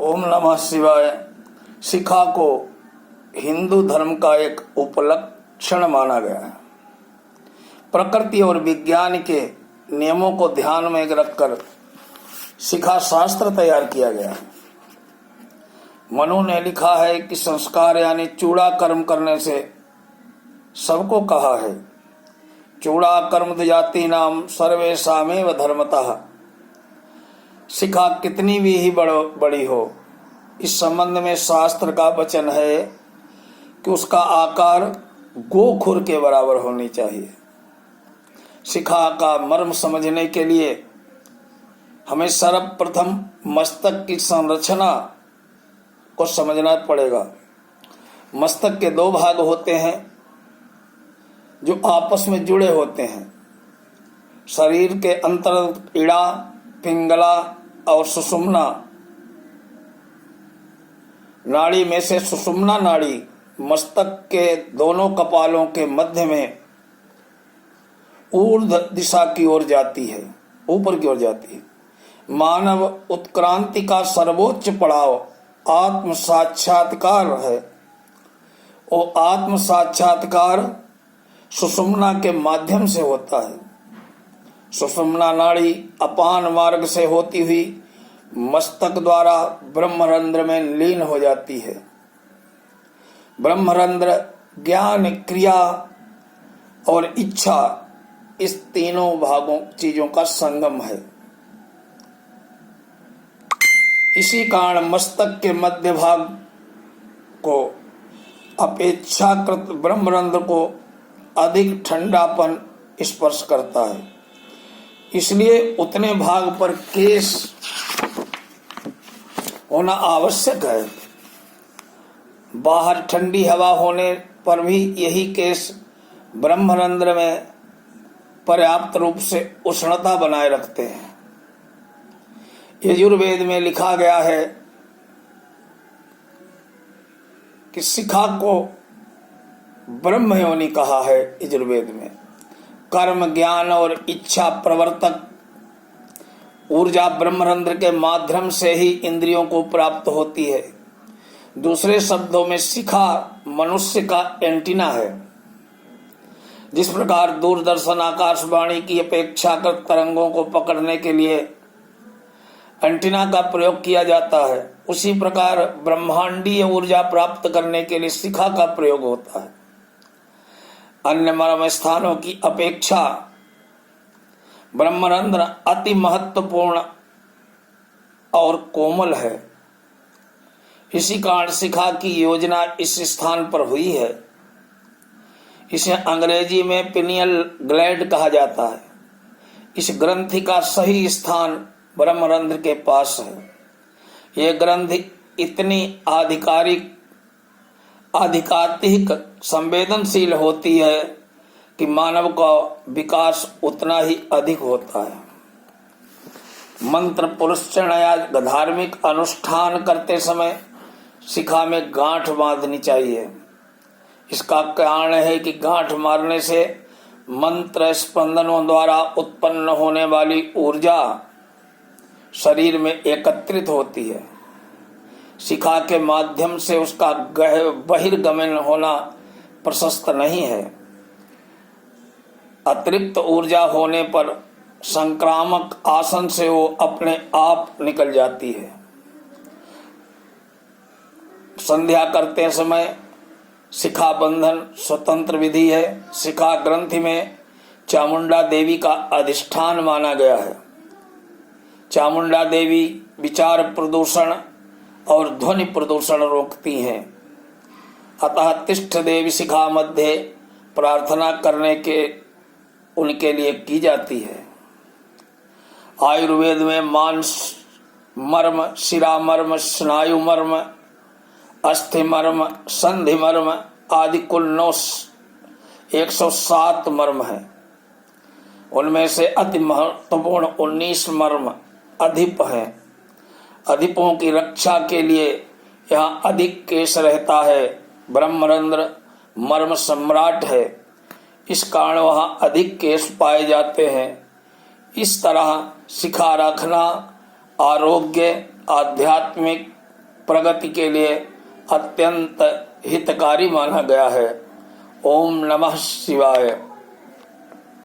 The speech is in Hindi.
ओम नमः शिवाय। शिखा को हिंदू धर्म का एक उपलक्षण माना गया है। प्रकृति और विज्ञान के नियमों को ध्यान में रखकर शिखा शास्त्र तैयार किया गया है। मनु ने लिखा है कि संस्कार यानी चूड़ा कर्म करने से सबको कहा है, चूड़ा कर्म जाति नाम सर्वेशामेव धर्मतः। शिखा कितनी भी ही बड़ी हो, इस संबंध में शास्त्र का वचन है कि उसका आकार गोखुर के बराबर होनी चाहिए। शिखा का मर्म समझने के लिए हमें सर्वप्रथम मस्तक की संरचना को समझना पड़ेगा। मस्तक के दो भाग होते हैं जो आपस में जुड़े होते हैं। शरीर के अंतर्गत इड़ा, पिंगला और सुषुम्ना नाड़ी में से सुषुम्ना नाड़ी मस्तक के दोनों कपालों के मध्य में ऊर्ध्व दिशा की ओर जाती है, ऊपर की ओर जाती है। मानव उत्क्रांति का सर्वोच्च पड़ाव आत्म साक्षात्कार है। वो आत्म साक्षात्कार सुषुम्ना के माध्यम से होता है। सुषुम्ना नाड़ी अपान मार्ग से होती हुई मस्तक द्वारा ब्रह्मरंध्र में लीन हो जाती है। ब्रह्मरंध्र ज्ञान, क्रिया और इच्छा, इस तीनों चीजों का संगम है। इसी कारण मस्तक के मध्य भाग को अपेक्षाकृत ब्रह्मरंध्र को अधिक ठंडापन स्पर्श करता है, इसलिए उतने भाग पर केश होना आवश्यक है। बाहर ठंडी हवा होने पर भी यही केश ब्रह्मरंध्र में पर्याप्त रूप से उष्णता बनाए रखते हैं। यजुर्वेद में लिखा गया है कि शिखा को ब्रह्म योनि कहा है। यजुर्वेद में कर्म, ज्ञान और इच्छा प्रवर्तक ऊर्जा ब्रह्मरंध्र के माध्यम से ही इंद्रियों को प्राप्त होती है। दूसरे शब्दों में शिखा मनुष्य का एंटीना है। जिस प्रकार दूरदर्शन आकाशवाणी की अपेक्षाकृत तरंगों को पकड़ने के लिए एंटीना का प्रयोग किया जाता है, उसी प्रकार ब्रह्मांडीय ऊर्जा प्राप्त करने के लिए शिखा का प्रयोग होता है। अन्य मर्म स्थानों की अपेक्षा ब्रह्मरंध्र अति महत्वपूर्ण और कोमल है। इसी कारण शिखा की योजना इस स्थान पर हुई है। इसे अंग्रेजी में पिनियल ग्लैंड कहा जाता है। इस ग्रंथि का सही स्थान ब्रह्मरंध्र के पास है। यह ग्रंथि इतनी आधिकातिक संवेदनशील होती है कि मानव का विकास उतना ही अधिक होता है। मंत्र पुरस्चरण या धार्मिक अनुष्ठान करते समय शिखा में गांठ बांधनी चाहिए। इसका कारण है कि गांठ मारने से मंत्र स्पंदनों द्वारा उत्पन्न होने वाली ऊर्जा शरीर में एकत्रित होती है। शिखा के माध्यम से उसका बहिर्गमन होना प्रशस्त नहीं है। अतिरिक्त ऊर्जा होने पर संक्रामक आसन से वो अपने आप निकल जाती है। संध्या करते समय शिखा बंधन स्वतंत्र विधि है। शिखा ग्रंथि में चामुंडा देवी का अधिष्ठान माना गया है। चामुंडा देवी विचार प्रदूषण और ध्वनि प्रदूषण रोकती हैं। अतः तिष्ठ देवी शिखा मध्य प्रार्थना करने के उनके लिए की जाती है। आयुर्वेद में मांस मर्म, शिरा मर्म, स्नायु मर्म, अस्थि मर्म, संधि मर्म आदि कुल 107 मर्म है। उनमें से अति महत्वपूर्ण 19 मर्म अधिप है। अधिपों की रक्षा के लिए यहाँ अधिक केश रहता है। ब्रह्मरंध्र मर्म सम्राट है, इस कारण वहाँ अधिक केश पाए जाते हैं। इस तरह शिखा रखना आरोग्य, आध्यात्मिक प्रगति के लिए अत्यंत हितकारी माना गया है। ओम नमः शिवाय।